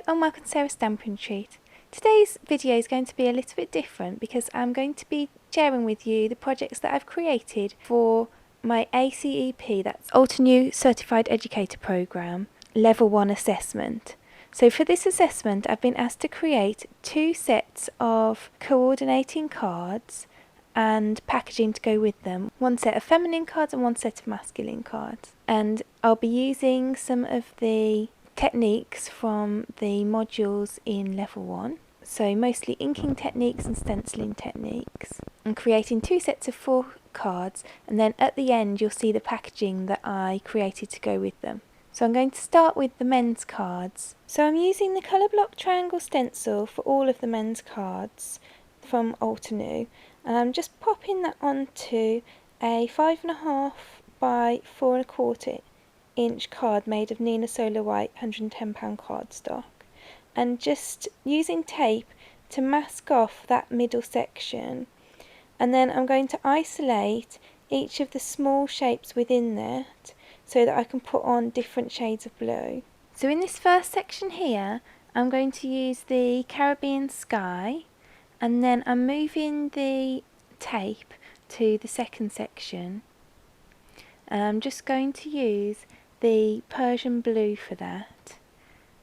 Hello and welcome to Sarah's Stamping Treat. Today's video is going to be a little bit different because I'm going to be sharing with you the projects that I've created for my ACEP, that's Altenew Certified Educator Programme, Level 1 assessment. So for this assessment I've been asked to create 2 sets of coordinating cards and packaging to go with them. 1 set of feminine cards and 1 set of masculine cards. And I'll be using some of the techniques from the modules in level 1, so mostly inking techniques and stenciling techniques, and creating 2 sets of 4 cards, and then at the end you'll see the packaging that I created to go with them. So I'm going to start with the men's cards. So I'm using the colour block triangle stencil for all of the men's cards from Altenew, and I'm just popping that onto a 5.5 by 4.25 inch card made of Nina Solar White £110 cardstock, and just using tape to mask off that middle section, and then I'm going to isolate each of the small shapes within that so that I can put on different shades of blue. So in this first section here I'm going to use the Caribbean sky, and then I'm moving the tape to the second section, and I'm just going to use the Persian blue for that,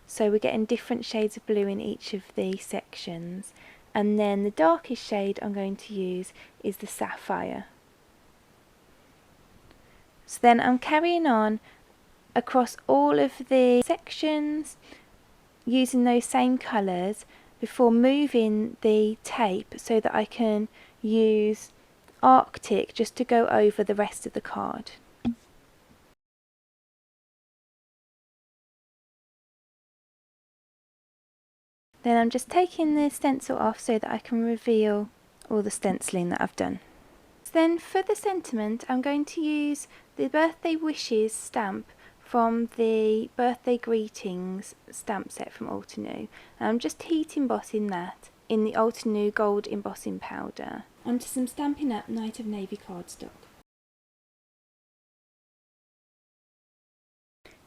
so we're getting different shades of blue in each of the sections, and then the darkest shade I'm going to use is the sapphire. So then I'm carrying on across all of the sections using those same colours before moving the tape so that I can use Arctic just to go over the rest of the card. Then I'm just taking the stencil off so that I can reveal all the stenciling that I've done. So then for the sentiment I'm going to use the Birthday Wishes stamp from the Birthday Greetings stamp set from Altenew. And I'm just heat embossing that in the Altenew gold embossing powder onto some Stampin' Up! Night of Navy cardstock.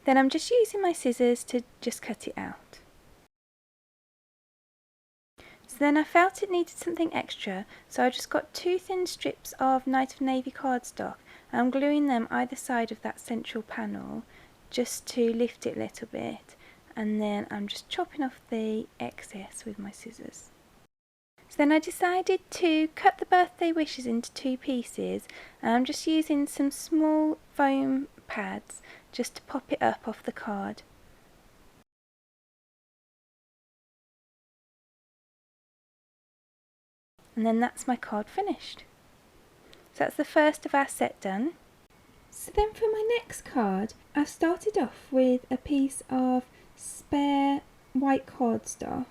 Then I'm just using my scissors to just cut it out. So then I felt it needed something extra, so I just got 2 thin strips of Night of Navy cardstock, and I'm gluing them either side of that central panel just to lift it a little bit, and then I'm just chopping off the excess with my scissors. So then I decided to cut the birthday wishes into 2 pieces, and I'm just using some small foam pads just to pop it up off the card. And then that's my card finished. So that's the first of our set done. So then for my next card, I started off with a piece of spare white cardstock,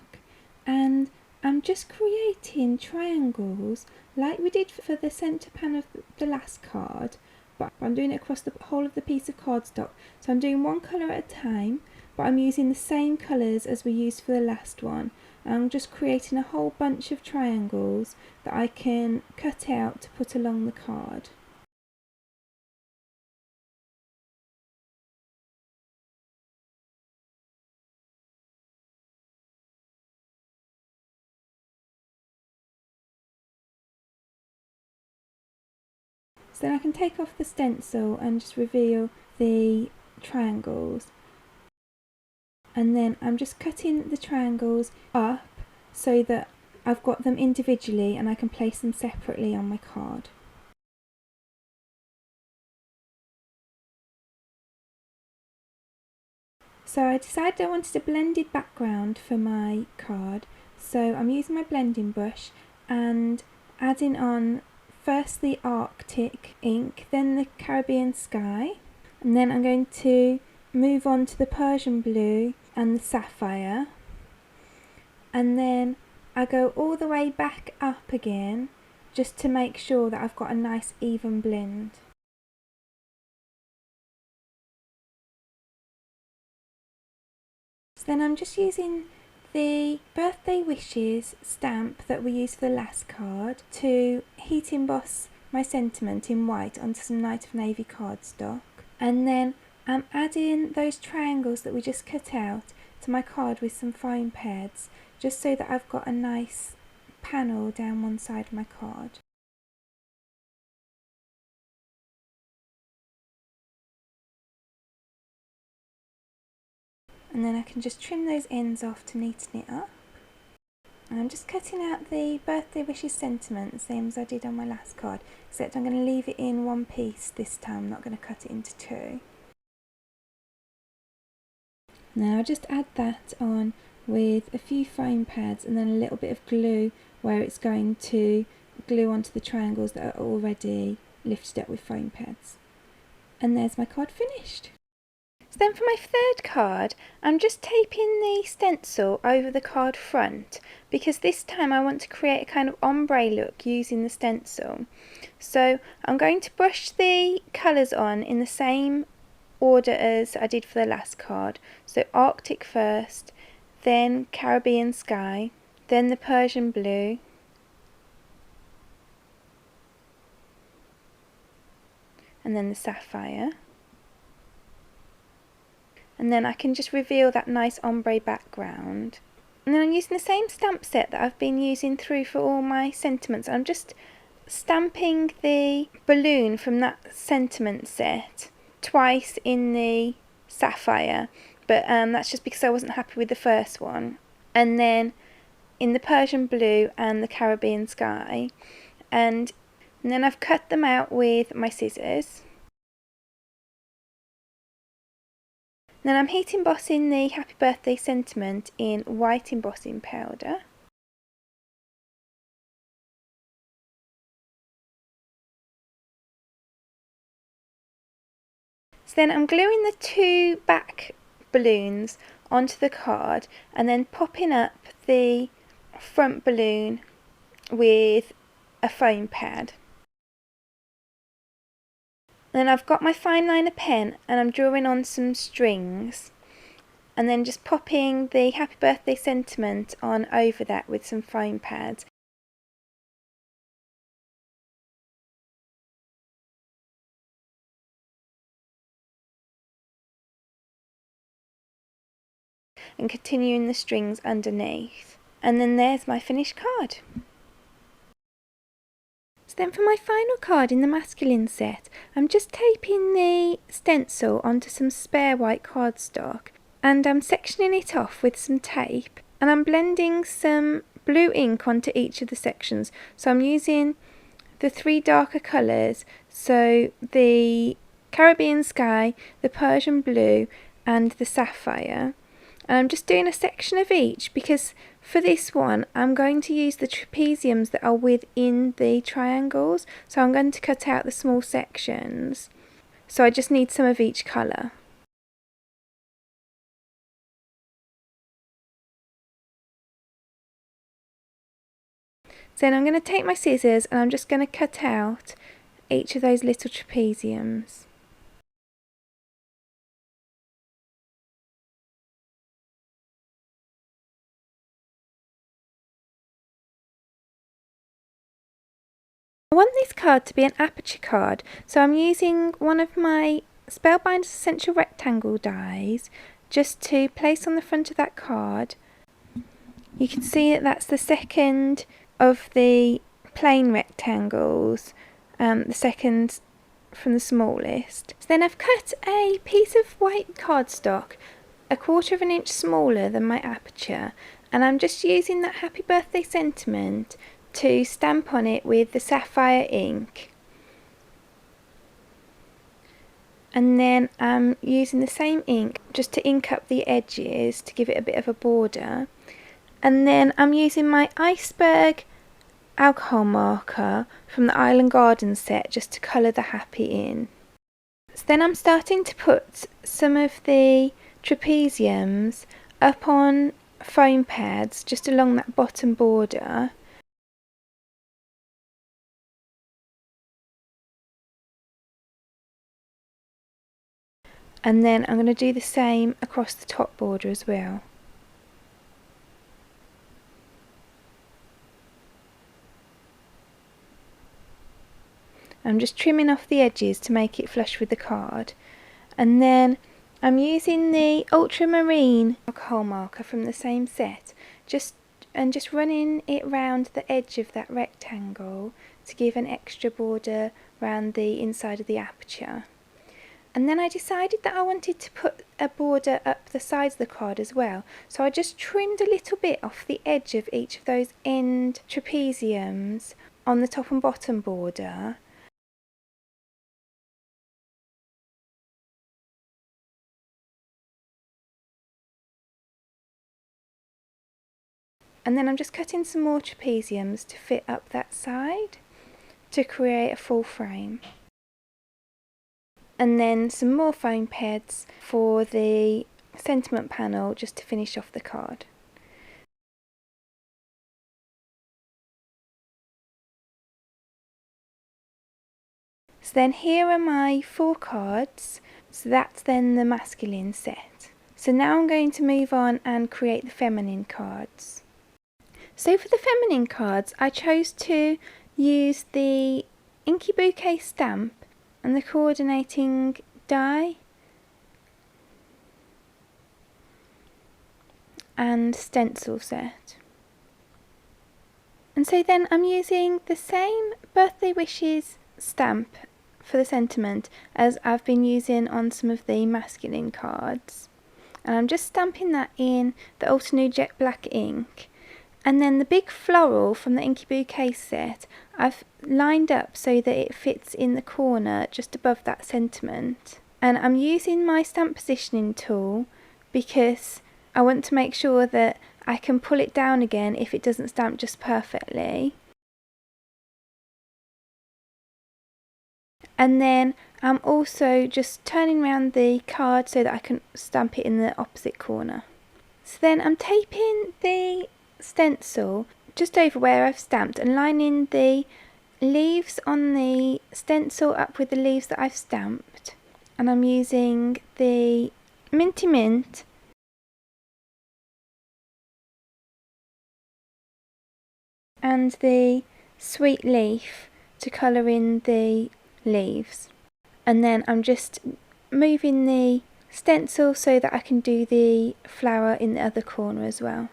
and I'm just creating triangles like we did for the centre pan of the last card, but I'm doing it across the whole of the piece of cardstock. So I'm doing one colour at a time, but I'm using the same colours as we used for the last one. I'm just creating a whole bunch of triangles that I can cut out to put along the card. So then I can take off the stencil and just reveal the triangles. And then I'm just cutting the triangles up so that I've got them individually and I can place them separately on my card. So I decided I wanted a blended background for my card, so I'm using my blending brush and adding on first the Arctic ink, then the Caribbean sky, and then I'm going to move on to the Persian blue and the sapphire, and then I go all the way back up again just to make sure that I've got a nice even blend. So then I'm just using the Birthday Wishes stamp that we used for the last card to heat emboss my sentiment in white onto some Night of Navy cardstock, and then I'm adding those triangles that we just cut out to onto my card with some foam pads, just so that I've got a nice panel down one side of my card. And then I can just trim those ends off to neaten it up. And I'm just cutting out the birthday wishes sentiment, same as I did on my last card, except I'm going to leave it in one piece this time, I'm not going to cut it into two. Now I'll just add that on with a few foam pads and then a little bit of glue where it's going to glue onto the triangles that are already lifted up with foam pads. And there's my card finished. So then for my third card, I'm just taping the stencil over the card front, because this time I want to create a kind of ombre look using the stencil. So I'm going to brush the colours on in the same order as I did for the last card. So Arctic first, then Caribbean sky, then the Persian blue, and then the sapphire. And then I can just reveal that nice ombre background. And then I'm using the same stamp set that I've been using through for all my sentiments. I'm just stamping the balloon from that sentiment set twice in the sapphire, but that's just because I wasn't happy with the first one. And then in the Persian blue and the Caribbean sky. And then I've cut them out with my scissors. Then I'm heat embossing the Happy Birthday sentiment in white embossing powder. So then I'm gluing the two back balloons onto the card and then popping up the front balloon with a foam pad. Then I've got my fine liner pen and I'm drawing on some strings and then just popping the Happy Birthday sentiment on over that with some foam pads. And continuing the strings underneath. And then there's my finished card. So then for my final card in the masculine set, I'm just taping the stencil onto some spare white cardstock and I'm sectioning it off with some tape and I'm blending some blue ink onto each of the sections. So I'm using the three darker colours, so the Caribbean sky, the Persian blue and the sapphire. And I'm just doing a section of each because for this one I'm going to use the trapeziums that are within the triangles, so I'm going to cut out the small sections. So I just need some of each colour. So then I'm going to take my scissors and I'm just going to cut out each of those little trapeziums. I want this card to be an aperture card, so I'm using one of my Spellbinder's Essential Rectangle dies just to place on the front of that card. You can see that that's the second of the plain rectangles, the second from the smallest. So then I've cut a piece of white cardstock 1/4 of an inch smaller than my aperture, and I'm just using that Happy Birthday sentiment to stamp on it with the sapphire ink. And then I'm using the same ink just to ink up the edges to give it a bit of a border. And then I'm using my iceberg alcohol marker from the Island Garden set just to colour the happy in. So then I'm starting to put some of the trapeziums up on foam pads just along that bottom border. And then I'm going to do the same across the top border as well. I'm just trimming off the edges to make it flush with the card, and then I'm using the ultramarine alcohol marker from the same set, just running it round the edge of that rectangle to give an extra border round the inside of the aperture. And then I decided that I wanted to put a border up the sides of the card as well, so I just trimmed a little bit off the edge of each of those end trapeziums on the top and bottom border. And then I'm just cutting some more trapeziums to fit up that side to create a full frame. And then some more foam pads for the sentiment panel just to finish off the card. So then here are my 4 cards, so that's then the masculine set. So now I'm going to move on and create the feminine cards. So for the feminine cards, I chose to use the Inky Bouquet stamp and the coordinating die and stencil set. And so then I'm using the same birthday wishes stamp for the sentiment as I've been using on some of the masculine cards. And I'm just stamping that in the Altenew jet black ink. And then the big floral from the Inky Bouquet set, I've lined up so that it fits in the corner just above that sentiment. And I'm using my stamp positioning tool because I want to make sure that I can pull it down again if it doesn't stamp just perfectly. And then I'm also just turning around the card so that I can stamp it in the opposite corner. So then I'm taping the stencil just over where I've stamped and lining the leaves on the stencil up with the leaves that I've stamped, and I'm using the Minty Mint and the Sweet Leaf to colour in the leaves, and then I'm just moving the stencil so that I can do the flower in the other corner as well.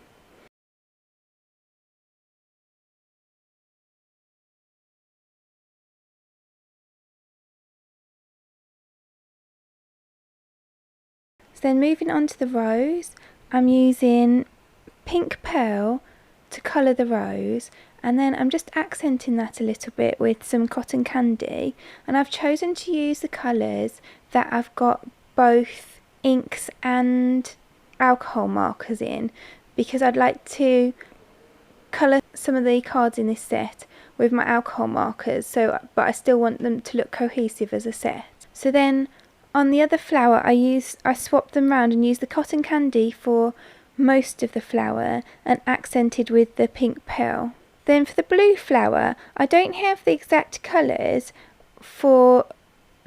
So then moving on to the rose, I'm using pink pearl to colour the rose, and then I'm just accenting that a little bit with some cotton candy, and I've chosen to use the colours that I've got both inks and alcohol markers in because I'd like to colour some of the cards in this set with my alcohol markers, but I still want them to look cohesive as a set. So then on the other flower I swapped them round and used the cotton candy for most of the flower and accented with the pink pearl. Then for the blue flower, I don't have the exact colours for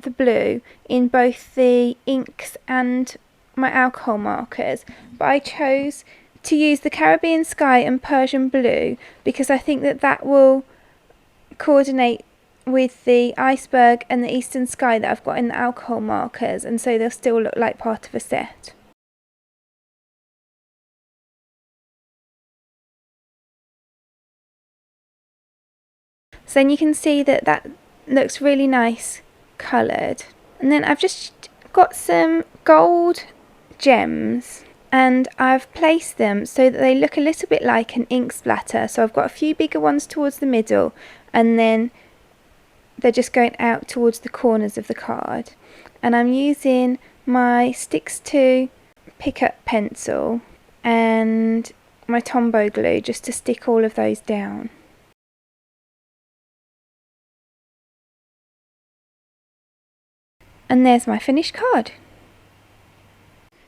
the blue in both the inks and my alcohol markers, but I chose to use the Caribbean Sky and Persian Blue because I think that will coordinate with the iceberg and the eastern sky that I've got in the alcohol markers, and so they'll still look like part of a set. So then you can see that looks really nice coloured. And then I've just got some gold gems and I've placed them so that they look a little bit like an ink splatter. So I've got a few bigger ones towards the middle and then they're just going out towards the corners of the card. And I'm using my Sticks to Pick Up pencil and my Tombow glue just to stick all of those down. And there's my finished card.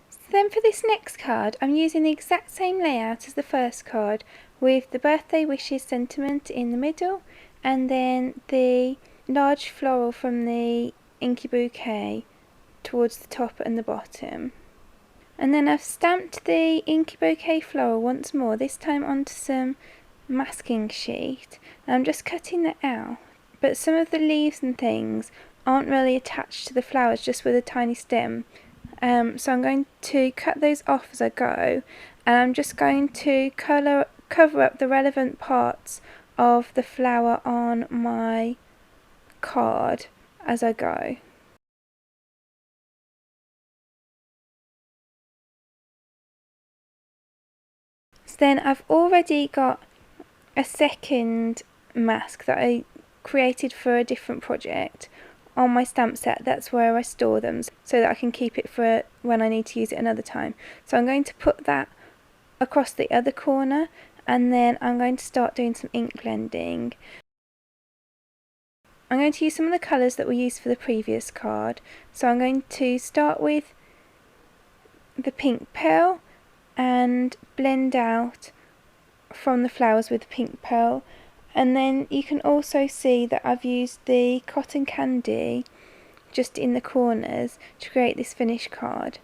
So then for this next card, I'm using the exact same layout as the first card with the birthday wishes sentiment in the middle and then the large floral from the Inky Bouquet towards the top and the bottom. And then I've stamped the Inky Bouquet floral once more, this time onto some masking sheet. And I'm just cutting that out, but some of the leaves and things aren't really attached to the flowers, just with a tiny stem, So I'm going to cut those off as I go, and I'm just going to cover up the relevant parts of the flower on my card as I go. So then I've already got a second mask that I created for a different project on my stamp set. That's where I store them so that I can keep it for when I need to use it another time. So I'm going to put that across the other corner, and then I'm going to start doing some ink blending. I'm going to use some of the colours that were used for the previous card. So I'm going to start with the pink pearl and blend out from the flowers with the pink pearl, and then you can also see that I've used the cotton candy just in the corners to create this finished card.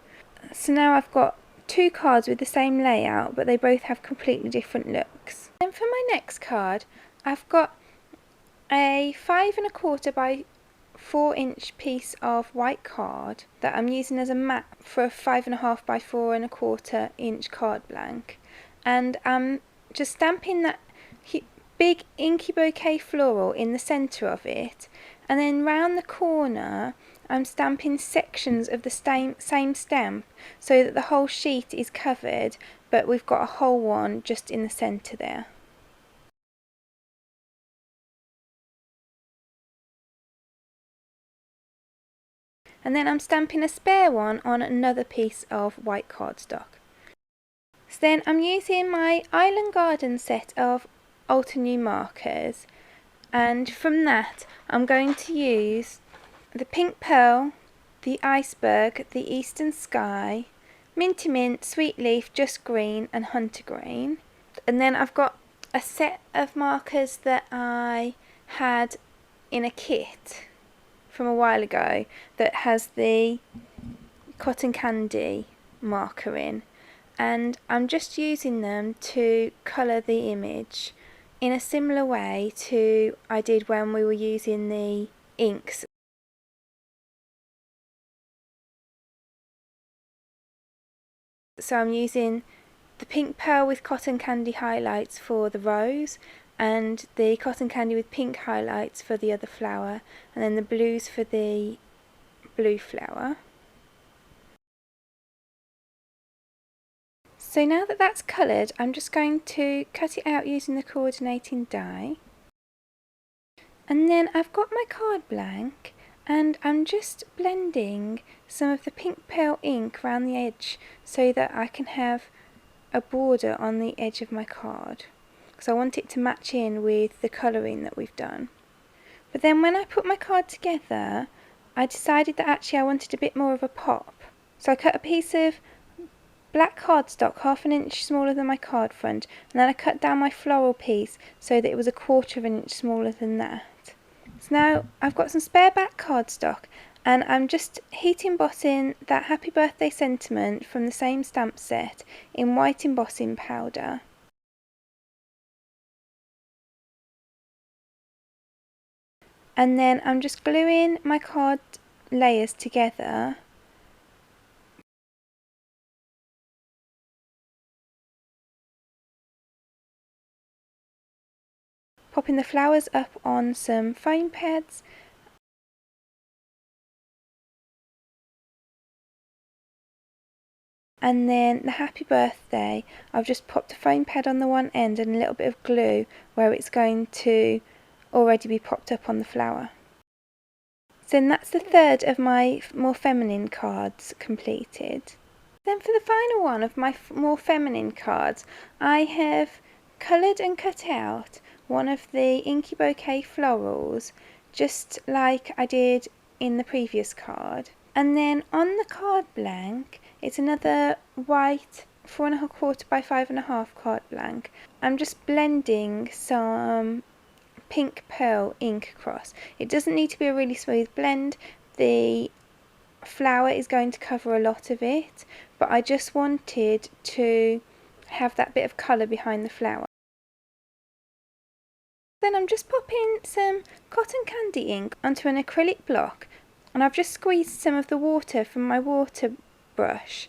So now I've got two cards with the same layout, but they both have completely different looks. Then for my next card, I've got a 5 1/4 by 4 inch piece of white card that I'm using as a map for a 5 1/2 by 4 1/4 inch card blank, and I'm just stamping that big Inky Bouquet Floral in the centre of it, and then round the corner I'm stamping sections of the same stamp so that the whole sheet is covered, but we've got a whole one just in the centre there. And then I'm stamping a spare one on another piece of white cardstock. So then I'm using my Island Garden set of Altenew markers, and from that I'm going to use the Pink Pearl, the Iceberg, the Eastern Sky, Minty Mint, Sweet Leaf, Just Green and Hunter Green. And then I've got a set of markers that I had in a kit from a while ago that has the cotton candy marker in, and I'm just using them to colour the image in a similar way to I did when we were using the inks. So I'm using the Pink Pearl with cotton candy highlights for the rose, and the cotton candy with pink highlights for the other flower, and then the blues for the blue flower. So now that that's coloured, I'm just going to cut it out using the coordinating die. And then I've got my card blank, and I'm just blending some of the Pink Pearl ink around the edge so that I can have a border on the edge of my card, because I want it to match in with the colouring that we've done. But then when I put my card together, I decided that actually I wanted a bit more of a pop. So I cut a piece of black cardstock 1/2 inch smaller than my card front, and then I cut down my floral piece so that it was 1/4 inch smaller than that. So now I've got some spare back cardstock, and I'm just heat embossing that Happy Birthday sentiment from the same stamp set in white embossing powder. And then I'm just gluing my card layers together. Popping the flowers up on some foam pads. And then the Happy Birthday, I've just popped a foam pad on the one end and a little bit of glue where it's going to already be popped up on the flower. So then that's the third of my more feminine cards completed. Then for the final one of my more feminine cards, I have coloured and cut out one of the Inky Bouquet florals, just like I did in the previous card. And then on the card blank, it's another white 4 1/4 by 5 1/2 card blank. I'm just blending some Pink Pearl ink across. It doesn't need to be a really smooth blend. The flower is going to cover a lot of it, but I just wanted to have that bit of colour behind the flower. Then I'm just popping some cotton candy ink onto an acrylic block, and I've just squeezed some of the water from my water brush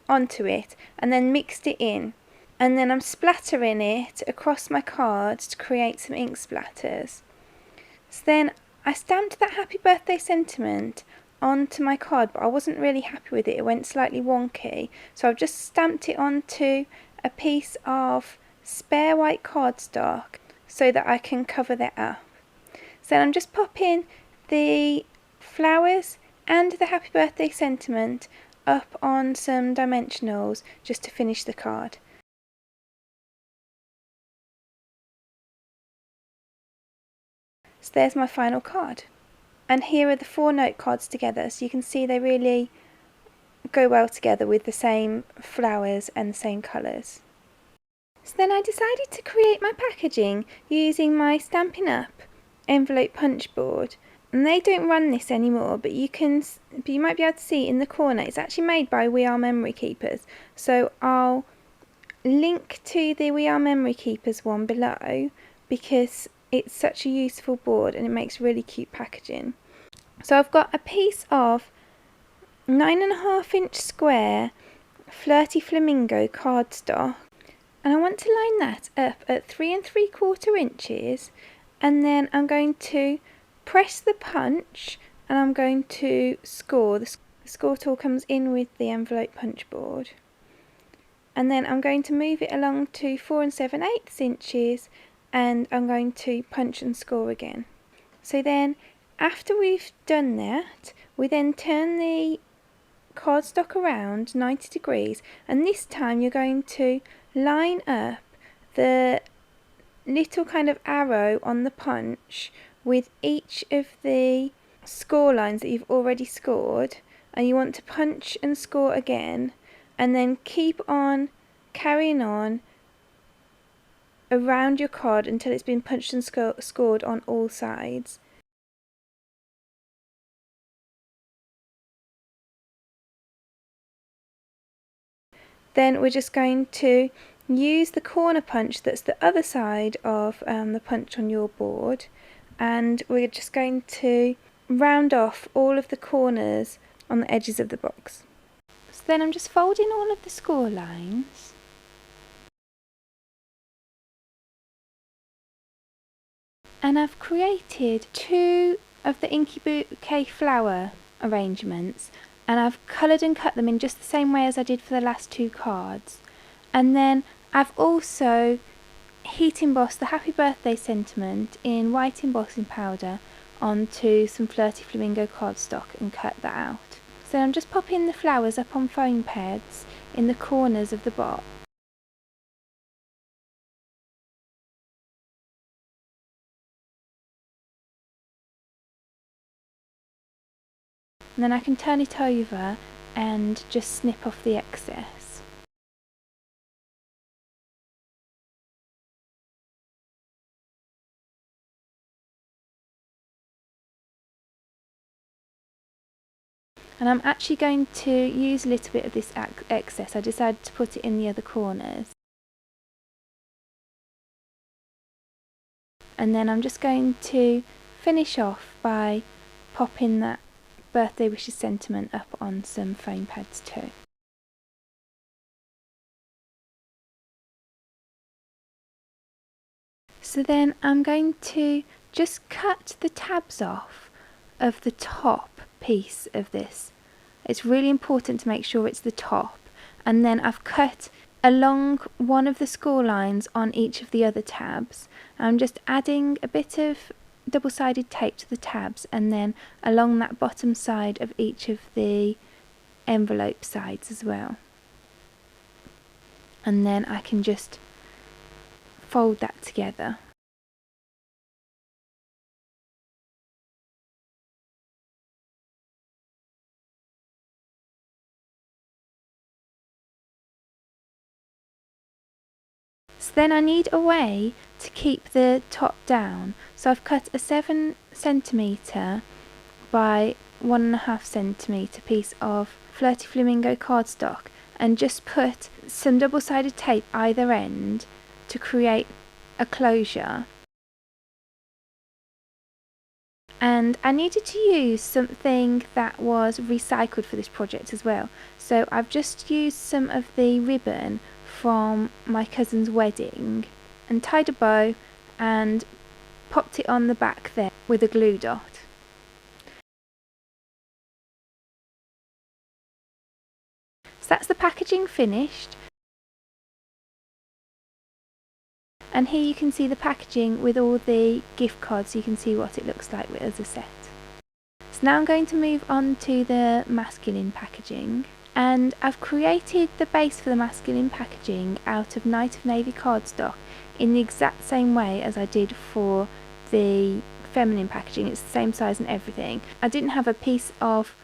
onto it and then mixed it in, and then I'm splattering it across my card to create some ink splatters. So then I stamped that happy birthday sentiment onto my card, but I wasn't really happy with it. It went slightly wonky, so I've just stamped it onto a piece of spare white cardstock so that I can cover that up. So I'm just popping the flowers and the happy birthday sentiment up on some dimensionals just to finish the card. So there's my final card. And here are the 4 note cards together, so you can see they really go well together with the same flowers and the same colours. So then I decided to create my packaging using my Stampin' Up! Envelope punch board. And they don't run this anymore, but you might be able to see in the corner, it's actually made by We Are Memory Keepers. So I'll link to the We Are Memory Keepers one below because it's such a useful board and it makes really cute packaging. So I've got a piece of 9.5-inch square Flirty Flamingo cardstock, and I want to line that up at 3 3/4 inches, and then I'm going to press the punch and I'm going to score. The score tool comes in with the envelope punch board, and then I'm going to move it along to 4 7/8 inches and I'm going to punch and score again. So then after we've done that, we then turn the cardstock around 90 degrees, and this time you're going to line up the little kind of arrow on the punch with each of the score lines that you've already scored, and you want to punch and score again, and then keep on carrying on around your card until it's been punched and scored on all sides. Then we're just going to use the corner punch that's the other side of the punch on your board, and we're just going to round off all of the corners on the edges of the box. So then I'm just folding all of the score lines, and I've created 2 of the Inky Bouquet flower arrangements, and I've coloured and cut them in just the same way as I did for the last 2 cards. And then I've also heat embossed the happy birthday sentiment in white embossing powder onto some Flirty Flamingo cardstock and cut that out. So I'm just popping the flowers up on foam pads in the corners of the box. And then I can turn it over and just snip off the excess. And I'm actually going to use a little bit of this excess. I decided to put it in the other corners. And then I'm just going to finish off by popping that birthday wishes sentiment up on some foam pads too. So then I'm going to just cut the tabs off of the top piece of this. It's really important to make sure it's the top, and then I've cut along one of the score lines on each of the other tabs. I'm just adding a bit of double-sided tape to the tabs, and then along that bottom side of each of the envelope sides as well. And then I can just fold that together. So then I need a way to keep the top down, so I've cut a 7 cm by 1.5 cm piece of Flirty Flamingo cardstock and just put some double-sided tape either end to create a closure. and I needed to use something that was recycled for this project as well. So I've just used some of the ribbon from my cousin's wedding and tied a bow and popped it on the back there with a glue dot. So that's the packaging finished, and here you can see the packaging with all the gift cards, so you can see what it looks like as a set. So now I'm going to move on to the masculine packaging, and I've created the base for the masculine packaging out of Night of Navy cardstock in the exact same way as I did for the feminine packaging. It's the same size and everything. I didn't have a piece of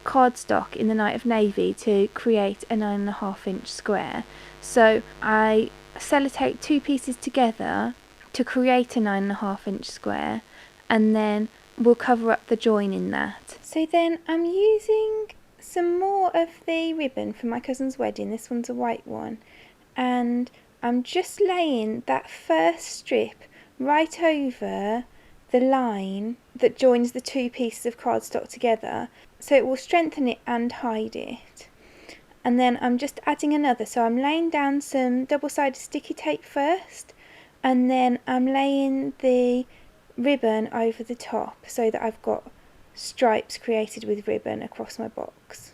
cardstock in the Night of Navy to create a 9.5-inch square, so I sellotape two pieces together to create a 9.5-inch square, and then we'll cover up the join in that. So then I'm using some more of the ribbon from my cousin's wedding. This one's a white one, and I'm just laying that first strip right over the line that joins the two pieces of cardstock together, so it will strengthen it and hide it. And then I'm just adding another, so I'm laying down some double-sided sticky tape first, and then I'm laying the ribbon over the top so that I've got stripes created with ribbon across my box.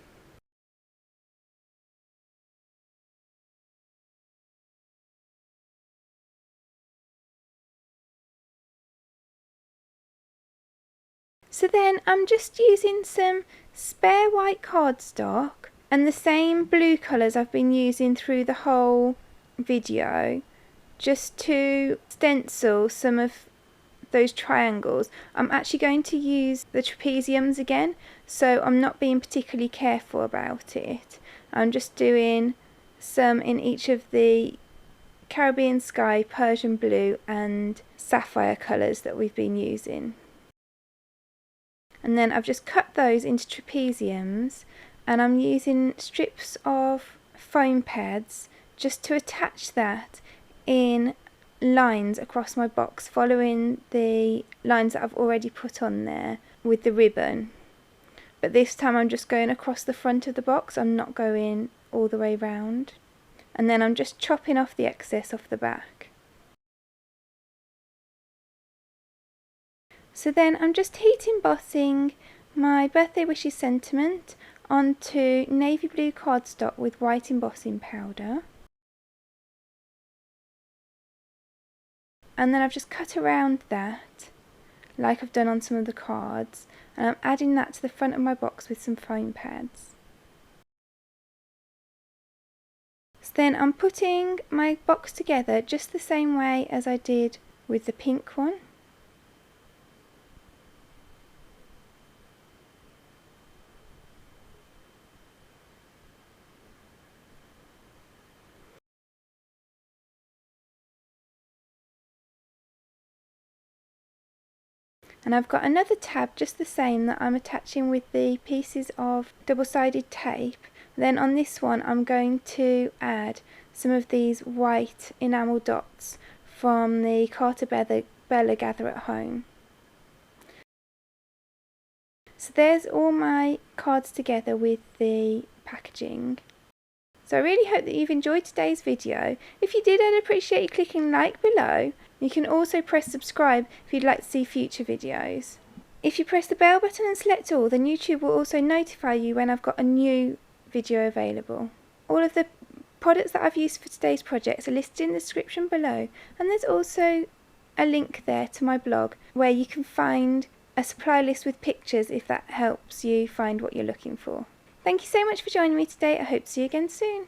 So then I'm just using some spare white cardstock and the same blue colours I've been using through the whole video, just to stencil some of those triangles. I'm actually going to use the trapeziums again, so I'm not being particularly careful about it. I'm just doing some in each of the Caribbean sky, Persian blue and sapphire colours that we've been using. And then I've just cut those into trapeziums, and I'm using strips of foam pads just to attach that in lines across my box, following the lines that I've already put on there with the ribbon. But this time I'm just going across the front of the box, I'm not going all the way round. And then I'm just chopping off the excess off the back. So then I'm just heat embossing my birthday wishes sentiment onto navy blue cardstock with white embossing powder. And then I've just cut around that, like I've done on some of the cards, and I'm adding that to the front of my box with some foam pads. So then I'm putting my box together just the same way as I did with the pink one. And I've got another tab just the same that I'm attaching with the pieces of double-sided tape. Then on this one I'm going to add some of these white enamel dots from the Carter Bella Gather at Home. So there's all my cards together with the packaging. So I really hope that you've enjoyed today's video. If you did, I'd appreciate you clicking like below. You can also press subscribe if you'd like to see future videos. If you press the bell button and select all, then YouTube will also notify you when I've got a new video available. All of the products that I've used for today's projects are listed in the description below, and there's also a link there to my blog where you can find a supply list with pictures if that helps you find what you're looking for. Thank you so much for joining me today. I hope to see you again soon.